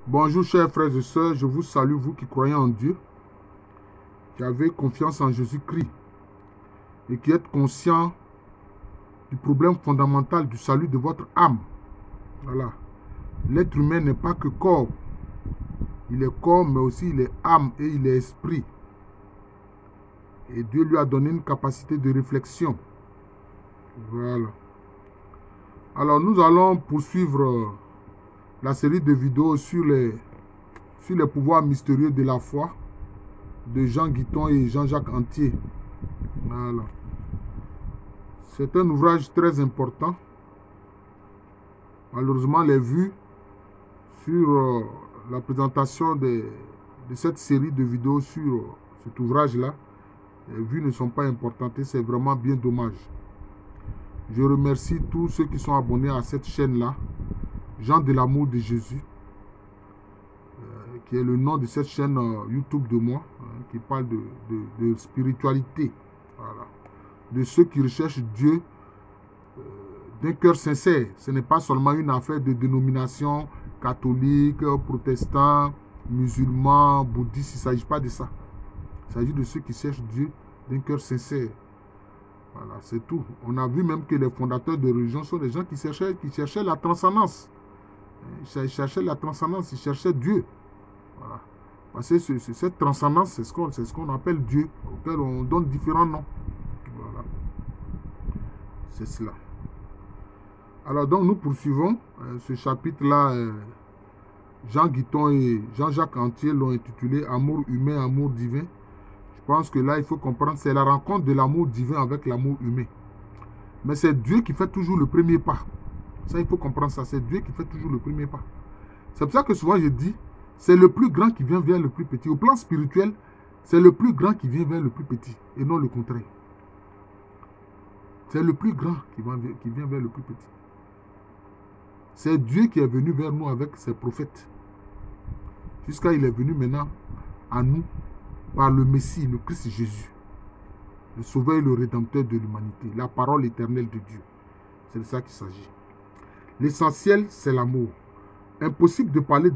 Bonjour chers frères et sœurs, je vous salue, vous qui croyez en Dieu, qui avez confiance en Jésus-Christ et qui êtes conscient du problème fondamental du salut de votre âme. Voilà. L'être humain n'est pas que corps. Il est corps, mais aussi il est âme et il est esprit. Et Dieu lui a donné une capacité de réflexion. Voilà. Alors nous allons poursuivre la série de vidéos sur les pouvoirs mystérieux de la foi de Jean Guiton et Jean-Jacques Antier. Voilà. C'est un ouvrage très important. Malheureusement, les vues sur la présentation de cette série de vidéos sur cet ouvrage-là, les vues ne sont pas importantes et c'est vraiment bien dommage. Je remercie tous ceux qui sont abonnés à cette chaîne-là, Jean de l'amour de Jésus, qui est le nom de cette chaîne YouTube de moi, qui parle de spiritualité, voilà. De ceux qui recherchent Dieu d'un cœur sincère. Ce n'est pas seulement une affaire de dénomination catholique, protestant, musulman, bouddhiste. Il ne s'agit pas de ça. Il s'agit de ceux qui cherchent Dieu d'un cœur sincère. Voilà, c'est tout. On a vu même que les fondateurs de religion sont des gens qui cherchaient la transcendance. Ils cherchaient la transcendance, ils cherchaient Dieu. Voilà. Parce que cette transcendance, c'est ce qu'on appelle Dieu, auquel on donne différents noms. Voilà. C'est cela. Alors donc nous poursuivons ce chapitre-là. Jean Guiton et Jean-Jacques Antier l'ont intitulé Amour humain, amour divin. Je pense que là il faut comprendre, c'est la rencontre de l'amour divin avec l'amour humain. Mais c'est Dieu qui fait toujours le premier pas. Ça il faut comprendre ça, c'est Dieu qui fait toujours le premier pas. C'est pour ça que souvent je dis, c'est le plus grand qui vient vers le plus petit. Au plan spirituel, c'est le plus grand qui vient vers le plus petit et non le contraire. C'est le plus grand qui vient vers le plus petit. C'est Dieu qui est venu vers nous avec ses prophètes. Jusqu'à il est venu maintenant à nous par le Messie, le Christ Jésus. Le sauveur et le rédempteur de l'humanité. La parole éternelle de Dieu. C'est de ça qu'il s'agit. L'essentiel, c'est l'amour. Impossible de parler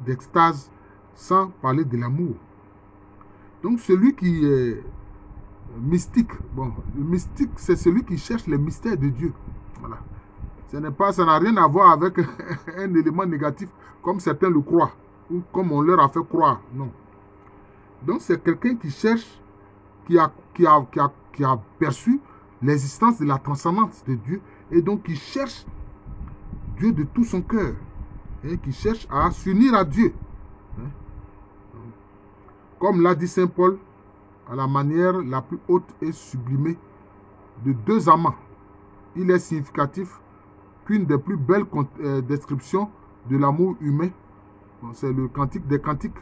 d'extase sans parler de l'amour. Donc celui qui est mystique, bon, le mystique, c'est celui qui cherche les mystères de Dieu. Voilà. Ça n'a rien à voir avec un élément négatif comme certains le croient, ou comme on leur a fait croire. Non. Donc c'est quelqu'un qui cherche, qui a perçu l'existence de la transcendance de Dieu, et donc qui cherche Dieu de tout son cœur, et qui cherche à s'unir à Dieu. Comme l'a dit Saint Paul, à la manière la plus haute et sublimée de deux amants, il est significatif qu'une des plus belles descriptions de l'amour humain, c'est le Cantique des Cantiques.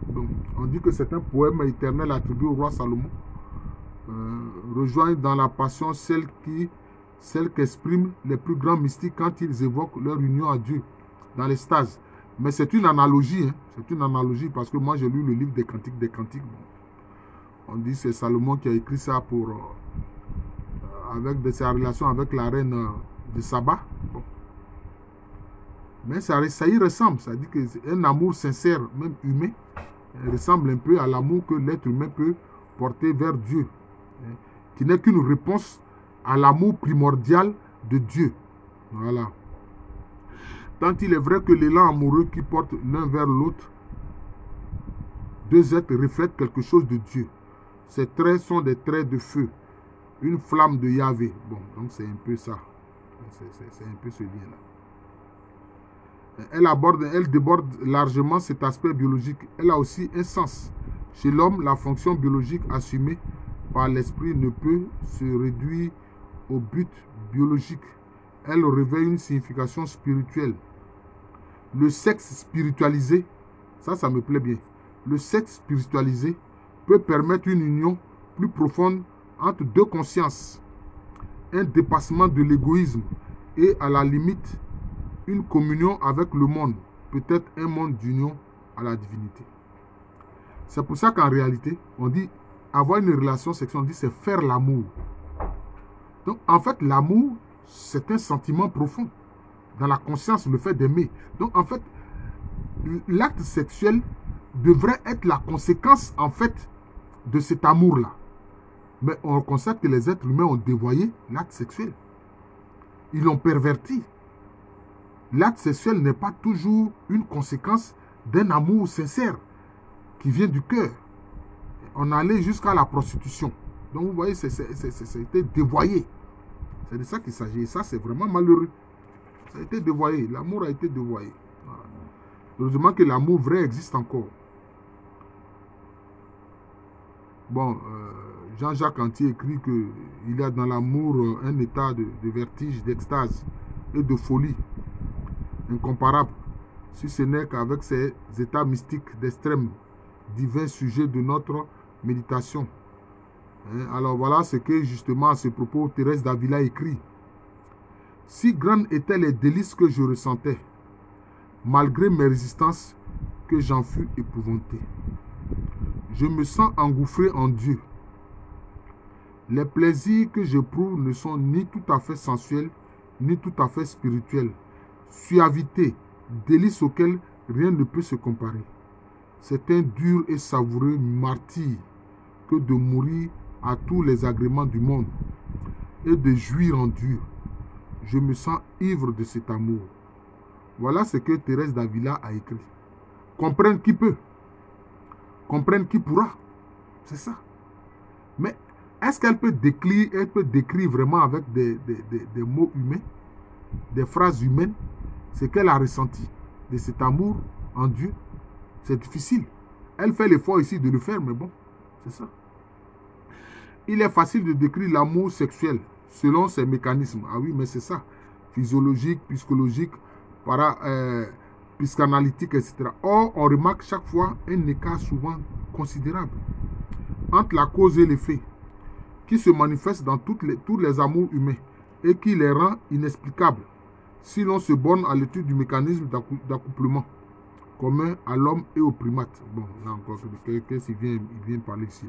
Donc, on dit que c'est un poème éternel attribué au roi Salomon. Rejoignent dans la passion celle qu'expriment les plus grands mystiques quand ils évoquent leur union à Dieu, dans l'extase. Mais c'est une analogie, hein. C'est une analogie parce que moi j'ai lu le livre des Cantiques des Cantiques. Bon. On dit que c'est Salomon qui a écrit ça avec sa relation avec la reine de Saba. Bon. Mais ça y ressemble, ça dit que c'est un amour sincère, même humain, ressemble un peu à l'amour que l'être humain peut porter vers Dieu, hein, qui n'est qu'une réponse à l'amour primordial de Dieu. Voilà. Tant il est vrai que l'élan amoureux qui porte l'un vers l'autre, deux êtres reflètent quelque chose de Dieu. Ces traits sont des traits de feu, une flamme de Yahvé. Bon, donc c'est un peu ça. C'est un peu ce lien-là. Elle déborde largement cet aspect biologique. Elle a aussi un sens. Chez l'homme, la fonction biologique assumée par l'esprit ne peut se réduire au but biologique. Elle révèle une signification spirituelle. Le sexe spiritualisé, ça me plaît bien. Le sexe spiritualisé peut permettre une union plus profonde entre deux consciences, un dépassement de l'égoïsme et à la limite une communion avec le monde, peut-être un monde d'union à la divinité. C'est pour ça qu'en réalité, on dit avoir une relation sexuelle, on dit c'est faire l'amour. Donc en fait, l'amour, c'est un sentiment profond dans la conscience, le fait d'aimer. Donc en fait, l'acte sexuel devrait être la conséquence, en fait, de cet amour-là. Mais on constate que les êtres humains ont dévoyé l'acte sexuel. Ils l'ont perverti. L'acte sexuel n'est pas toujours une conséquence d'un amour sincère qui vient du cœur. On allait jusqu'à la prostitution. Donc vous voyez, c'était dévoyé. C'est de ça qu'il s'agit. Et ça, c'est vraiment malheureux. Ça a été dévoyé. L'amour a été dévoyé. Voilà. Heureusement que l'amour vrai existe encore. Bon, Jean-Jacques Antier écrit qu'il y a dans l'amour un état de vertige, d'extase et de folie incomparable, si ce n'est qu'avec ces états mystiques d'extrême divin sujet de notre méditation. Alors voilà ce que justement à ce propos Thérèse d'Avila écrit. Si grandes étaient les délices que je ressentais, malgré mes résistances, que j'en fus épouvanté. Je me sens engouffré en Dieu. Les plaisirs que j'éprouve ne sont ni tout à fait sensuels, ni tout à fait spirituels. Suavité, délices auxquels rien ne peut se comparer. C'est un dur et savoureux martyre que de mourir à tous les agréments du monde et de jouir en Dieu. Je me sens ivre de cet amour. Voilà ce que Thérèse d'Avila a écrit. Comprendre qui peut. Comprendre qui pourra. C'est ça. Mais est-ce qu'elle peut décrire vraiment avec des mots humains, des phrases humaines, ce qu'elle a ressenti de cet amour en Dieu? C'est difficile. Elle fait l'effort ici de le faire, mais bon, c'est ça. Il est facile de décrire l'amour sexuel selon ses mécanismes. Ah oui, mais c'est ça. Physiologique, psychologique, psychanalytique, etc. Or, on remarque chaque fois un écart souvent considérable entre la cause et l'effet, qui se manifeste dans tous les amours humains et qui les rend inexplicables si l'on se borne à l'étude du mécanisme d'accouplement commun à l'homme et aux primates. Bon, là encore, qu'est-ce qu'il vient parler ici?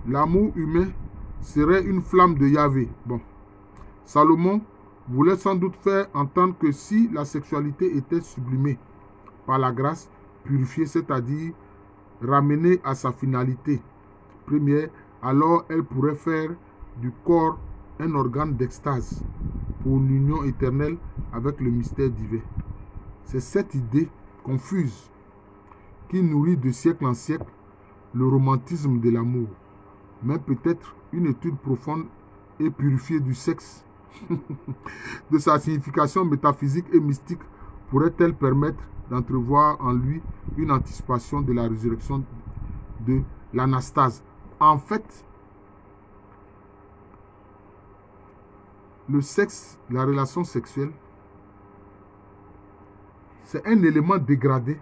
L'amour humain serait une flamme de Yahvé. Bon, Salomon voulait sans doute faire entendre que si la sexualité était sublimée par la grâce, purifiée, c'est-à-dire ramenée à sa finalité première, alors elle pourrait faire du corps un organe d'extase pour l'union éternelle avec le mystère divin. C'est cette idée confuse qui nourrit de siècle en siècle le romantisme de l'amour. Mais peut-être une étude profonde et purifiée du sexe, de sa signification métaphysique et mystique, pourrait-elle permettre d'entrevoir en lui une anticipation de la résurrection de l'anastase. En fait, le sexe, la relation sexuelle, c'est un élément dégradé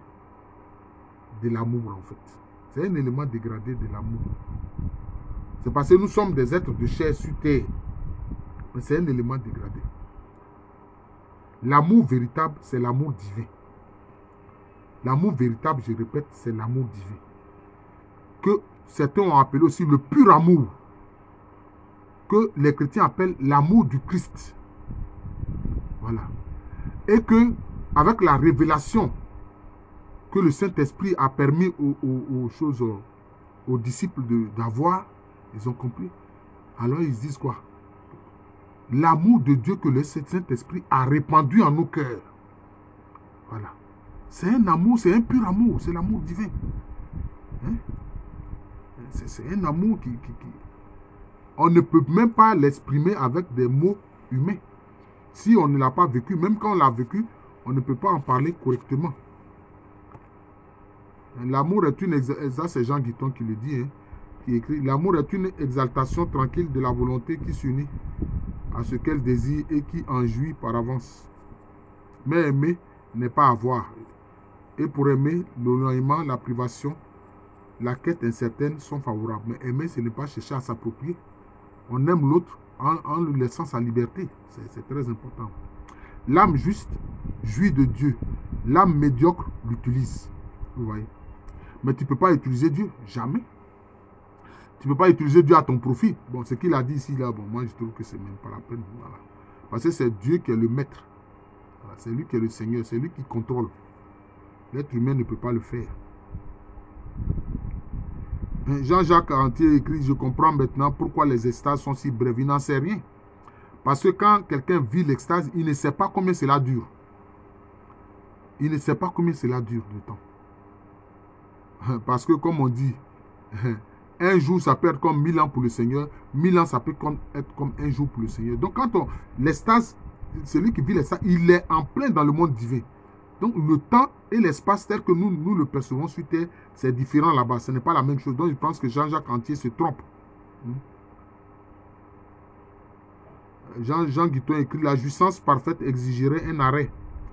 de l'amour, en fait. C'est un élément dégradé de l'amour. C'est parce que nous sommes des êtres de chair sur terre. Mais c'est un élément dégradé. L'amour véritable, c'est l'amour divin. L'amour véritable, je répète, c'est l'amour divin. Que certains ont appelé aussi le pur amour. Que les chrétiens appellent l'amour du Christ. Voilà. Et que, avec la révélation que le Saint-Esprit a permis aux disciples d'avoir, ils ont compris. Alors ils disent quoi? L'amour de Dieu que le Saint-Esprit a répandu en nos cœurs. Voilà. C'est un amour, c'est un pur amour, c'est l'amour divin. Hein? C'est un amour qui... On ne peut même pas l'exprimer avec des mots humains. Si on ne l'a pas vécu, même quand on l'a vécu, on ne peut pas en parler correctement. L'amour est une... Ça, c'est Jean Guiton qui le dit, hein, qui écrit. L'amour est une exaltation tranquille de la volonté qui s'unit à ce qu'elle désire et qui en jouit par avance. Mais aimer n'est pas avoir. Et pour aimer, l'éloignement, la privation, la quête incertaine sont favorables. Mais aimer, ce n'est pas chercher à s'approprier. On aime l'autre en lui laissant sa liberté. C'est très important. L'âme juste jouit de Dieu. L'âme médiocre l'utilise. Vous voyez. Mais tu ne peux pas utiliser Dieu. Jamais. Tu ne peux pas utiliser Dieu à ton profit. Bon, ce qu'il a dit ici, là, bon, moi, je trouve que c'est même pas la peine. Voilà. Parce que c'est Dieu qui est le maître. Voilà, c'est lui qui est le Seigneur, c'est lui qui contrôle. L'être humain ne peut pas le faire. Jean-Jacques Antier écrit, je comprends maintenant pourquoi les extases sont si brèves. Il n'en sait rien. Parce que quand quelqu'un vit l'extase, il ne sait pas combien cela dure. Il ne sait pas combien cela dure de temps. Parce que comme on dit, un jour ça peut être comme 1000 ans pour le Seigneur, 1000 ans ça peut être comme un jour pour le Seigneur. Donc quand l'extase, celui qui vit l'extase, il est en plein dans le monde divin. Donc le temps et l'espace tel que nous le percevons sur terre, c'est différent là-bas. Ce n'est pas la même chose. Donc je pense que Jean-Jacques Antier se trompe. Jean Guiton écrit, la jouissance parfaite exigerait un arrêt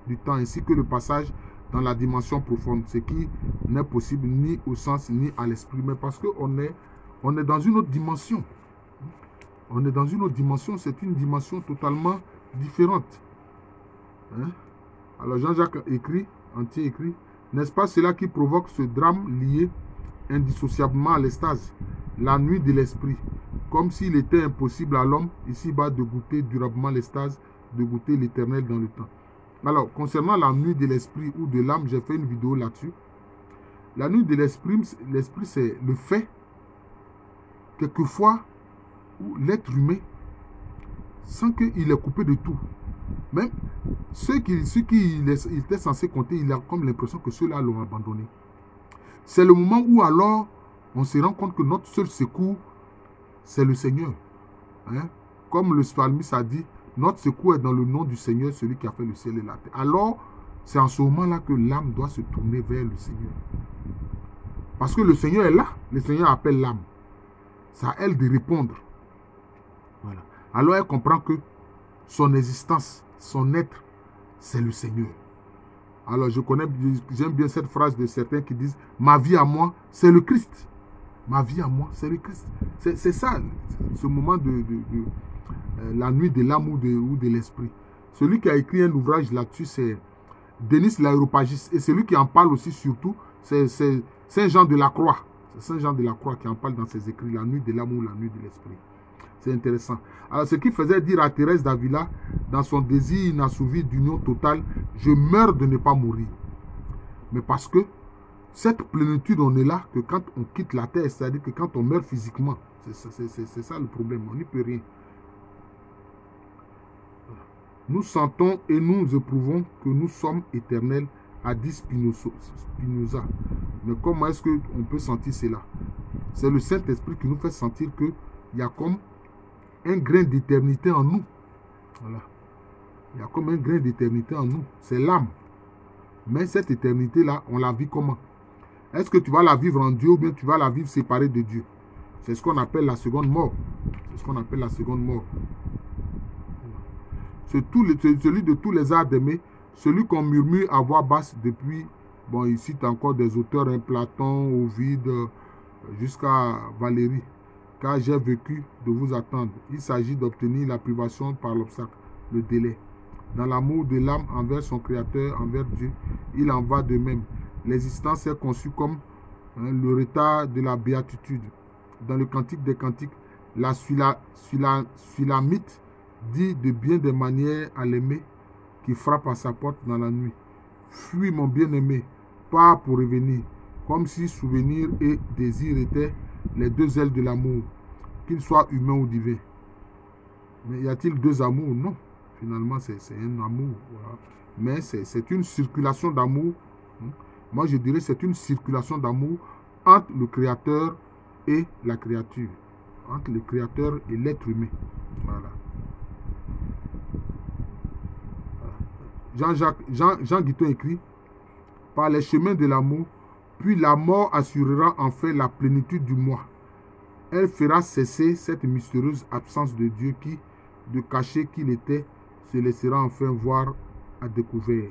du temps ainsi que le passage dans la dimension profonde, ce qui n'est possible ni au sens ni à l'esprit, mais parce qu'on est dans une autre dimension. On est dans une autre dimension, c'est une dimension totalement différente. Alors Jean-Jacques Antier écrit, n'est-ce pas cela qui provoque ce drame lié indissociablement à l'extase, la nuit de l'esprit, comme s'il était impossible à l'homme ici-bas de goûter durablement l'extase, de goûter l'éternel dans le temps. Alors, concernant la nuit de l'esprit ou de l'âme, j'ai fait une vidéo là-dessus. La nuit de l'esprit, c'est le fait, quelquefois, où l'être humain, sans qu'il est coupé de tout, même ceux qui étaient censés compter, il a comme l'impression que ceux-là l'ont abandonné. C'est le moment où alors, on se rend compte que notre seul secours, c'est le Seigneur. Comme le psalmiste a dit, notre secours est dans le nom du Seigneur, celui qui a fait le ciel et la terre. Alors, c'est en ce moment-là que l'âme doit se tourner vers le Seigneur. Parce que le Seigneur est là. Le Seigneur appelle l'âme. C'est à elle de répondre. Voilà. Alors, elle comprend que son existence, son être, c'est le Seigneur. Alors, j'aime bien cette phrase de certains qui disent, ma vie à moi, c'est le Christ. Ma vie à moi, c'est le Christ. C'est ça, ce moment de la nuit de l'âme ou de l'esprit. Celui qui a écrit un ouvrage là-dessus, c'est Denis l'Aéropagiste. Et celui qui en parle aussi surtout, c'est Saint Jean de la Croix. C'est Saint Jean de la Croix qui en parle dans ses écrits, la nuit de l'âme ou la nuit de l'esprit. C'est intéressant. Alors, ce qui faisait dire à Thérèse d'Avila, dans son désir inassouvi d'union totale, je meurs de ne pas mourir. Mais parce que cette plénitude, on est là que quand on quitte la terre, c'est-à-dire que quand on meurt physiquement, c'est ça le problème, on n'y peut rien. Nous sentons et nous éprouvons que nous sommes éternels, a dit Spinoza. Mais comment est-ce qu'on peut sentir cela? C'est le Saint-Esprit qui nous fait sentir qu'il y a comme un grain d'éternité en nous. Voilà. Il y a comme un grain d'éternité en nous. C'est l'âme. Mais cette éternité-là, on la vit comment? Est-ce que tu vas la vivre en Dieu ou bien tu vas la vivre séparée de Dieu? C'est ce qu'on appelle la seconde mort. C'est ce qu'on appelle la seconde mort. C'est celui de tous les arts d'aimer, celui qu'on murmure à voix basse depuis, bon, il cite encore des auteurs, Platon, Ovide, jusqu'à Valérie. Car j'ai vécu de vous attendre. Il s'agit d'obtenir la privation par l'obstacle, le délai. Dans l'amour de l'âme envers son Créateur, envers Dieu, il en va de même. L'existence est conçue comme le retard de la béatitude. Dans le Cantique des Cantiques, la Sulamite dit de bien des manières à l'aimer qui frappe à sa porte dans la nuit. Fuis mon bien-aimé, pars pour revenir, comme si souvenir et désir étaient les deux ailes de l'amour, qu'il soit humain ou divin. Mais y a-t-il deux amours? Non. Finalement, c'est un amour. Voilà. Mais c'est une circulation d'amour. Moi, je dirais que c'est une circulation d'amour entre le Créateur et la créature. Entre le Créateur et l'être humain. Voilà. Jean Guiton écrit, par les chemins de l'amour, puis la mort assurera enfin la plénitude du moi. Elle fera cesser cette mystérieuse absence de Dieu qui, de caché qu'il était, se laissera enfin voir à découvert.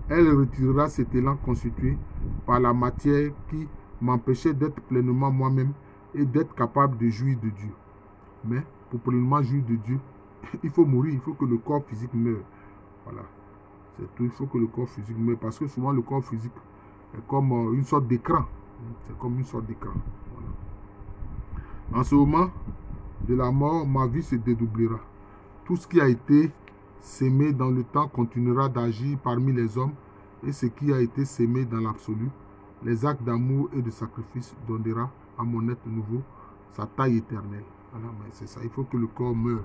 Elle retirera cet élan constitué par la matière qui m'empêchait d'être pleinement moi-même et d'être capable de jouir de Dieu. Mais pour pleinement jouir de Dieu, il faut mourir, il faut que le corps physique meure. Voilà. C'est tout, il faut que le corps physique meure. Parce que souvent le corps physique est comme une sorte d'écran. C'est comme une sorte d'écran. Voilà. En ce moment de la mort, ma vie se dédoublera. tout ce qui a été sémé dans le temps continuera d'agir parmi les hommes, et ce qui a été sémé dans l'absolu, les actes d'amour et de sacrifice donnera à mon être nouveau sa taille éternelle. Voilà, mais c'est ça, il faut que le corps meure.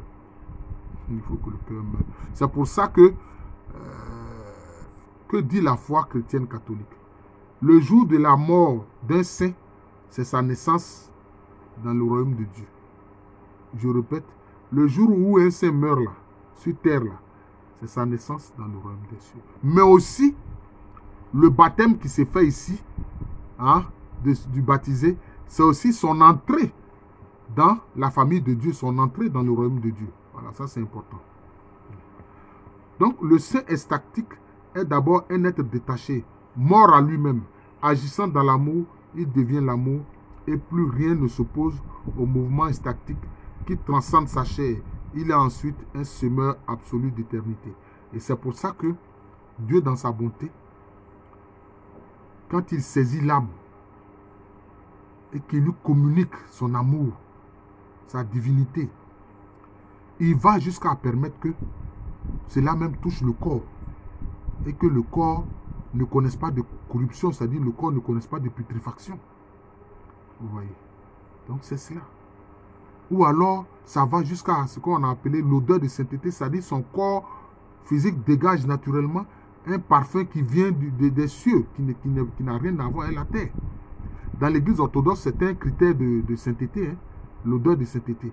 Il faut que le cœur meure. C'est pour ça que dit la foi chrétienne catholique? Le jour de la mort d'un saint, c'est sa naissance dans le royaume de Dieu. Je répète, le jour où un saint meurt là, sur terre là, c'est sa naissance dans le royaume des cieux. Mais aussi, le baptême qui s'est fait ici, hein, du baptisé, c'est aussi son entrée dans la famille de Dieu, son entrée dans le royaume de Dieu. Voilà, ça c'est important. Donc, le saint extatique est d'abord un être détaché, mort à lui-même. Agissant dans l'amour, il devient l'amour et plus rien ne s'oppose au mouvement extatique qui transcende sa chair. Il est ensuite un semeur absolu d'éternité. Et c'est pour ça que Dieu, dans sa bonté, quand il saisit l'âme et qu'il lui communique son amour, sa divinité, il va jusqu'à permettre que cela même touche le corps et que le corps ne connaisse pas de corruption, c'est-à-dire le corps ne connaisse pas de putréfaction. Vous voyez? Donc c'est cela. Ou alors, ça va jusqu'à ce qu'on a appelé l'odeur de sainteté, c'est-à-dire son corps physique dégage naturellement un parfum qui vient des cieux, qui n'a rien à voir avec la terre. Dans l'église orthodoxe, c'est un critère de sainteté, hein, l'odeur de sainteté.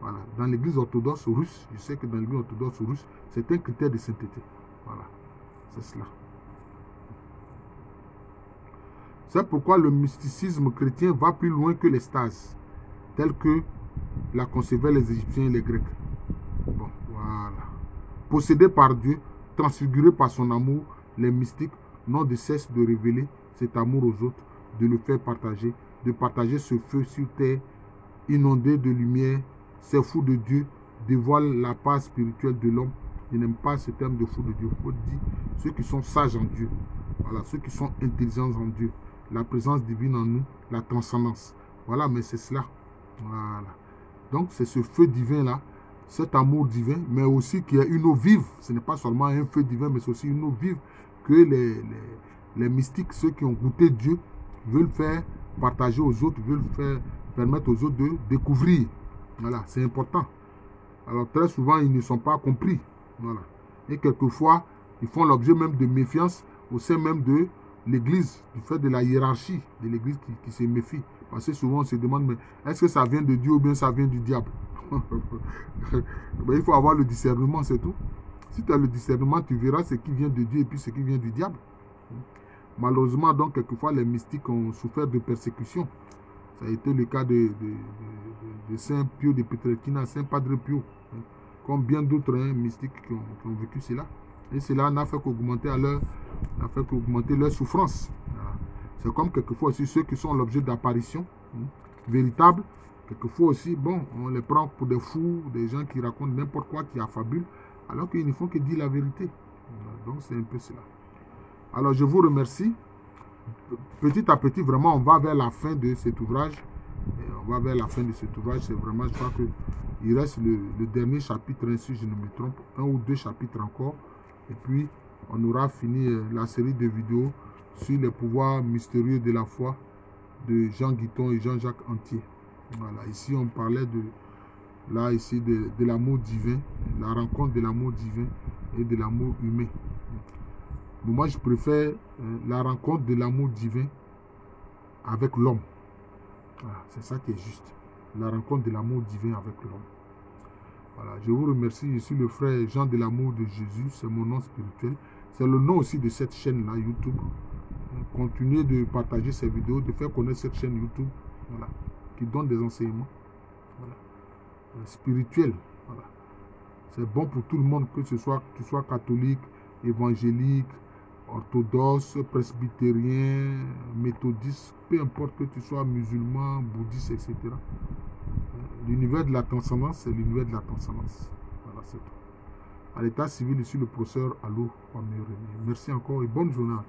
Voilà. Dans l'église orthodoxe russe, je sais que dans l'église orthodoxe russe, c'est un critère de sainteté. Voilà, c'est cela. C'est pourquoi le mysticisme chrétien va plus loin que l'extase, tel que la concevaient les Égyptiens et les Grecs. Bon, voilà. Possédés par Dieu, transfigurés par son amour, les mystiques n'ont de cesse de révéler cet amour aux autres, de le faire partager, de partager ce feu sur terre, inondé de lumière. Ces fous de Dieu dévoilent la part spirituelle de l'homme. Je n'aime pas ce terme de fou de Dieu. Il faut dire ceux qui sont sages en Dieu. Voilà, ceux qui sont intelligents en Dieu. La présence divine en nous, la transcendance. Voilà, mais c'est cela. Voilà. Donc, c'est ce feu divin-là, cet amour divin, mais aussi qu'il y a une eau vive. Ce n'est pas seulement un feu divin, mais c'est aussi une eau vive que les mystiques, ceux qui ont goûté Dieu, veulent faire partager aux autres, veulent faire permettre aux autres de découvrir. Voilà, c'est important. Alors, très souvent, ils ne sont pas compris. Voilà. Et quelquefois, ils font l'objet même de méfiance au sein même de l'Église, du fait de la hiérarchie de l'Église qui se méfie. Parce que souvent, on se demande, mais est-ce que ça vient de Dieu ou bien ça vient du diable? Il faut avoir le discernement, c'est tout. Si tu as le discernement, tu verras ce qui vient de Dieu et puis ce qui vient du diable. Malheureusement, donc, quelquefois, les mystiques ont souffert de persécution. Ça a été le cas de Saint Pio de Pietrelcina, Saint Padre Pio, hein, comme bien d'autres mystiques qui ont vécu cela. Et cela n'a fait qu'augmenter leur souffrance. Voilà. C'est comme quelquefois aussi ceux qui sont l'objet d'apparitions véritables. Quelquefois aussi, bon, on les prend pour des fous, des gens qui racontent n'importe quoi, qui affabulent, alors qu'ils ne font que dire la vérité. Voilà. Donc c'est un peu cela. Alors je vous remercie. Petit à petit, vraiment, on va vers la fin de cet ouvrage. Et on va vers la fin de cet ouvrage. C'est vraiment, je crois qu'il reste le dernier chapitre, si je ne me trompe, 1 ou 2 chapitres encore. Et puis, on aura fini la série de vidéos sur les pouvoirs mystérieux de la foi de Jean Guiton et Jean-Jacques Antier. Voilà, ici, on parlait de l'amour divin, la rencontre de l'amour divin et de l'amour humain. Bon, moi, je préfère la rencontre de l'amour divin avec l'homme. Voilà, c'est ça qui est juste. La rencontre de l'amour divin avec l'homme. Voilà, je vous remercie. Je suis le frère Jean de l'amour de Jésus. C'est mon nom spirituel. C'est le nom aussi de cette chaîne-là, YouTube. Continuez de partager ces vidéos, de faire connaître cette chaîne YouTube. Voilà, qui donne des enseignements. Voilà, spirituels. Voilà. C'est bon pour tout le monde, que tu sois catholique, évangélique, orthodoxe, presbytérien, méthodiste, peu importe que tu sois musulman, bouddhiste, etc. L'univers de la transcendance, c'est l'univers de la transcendance. Voilà, c'est tout. À l'état civil, ici le professeur Allo. Merci encore et bonne journée à tous.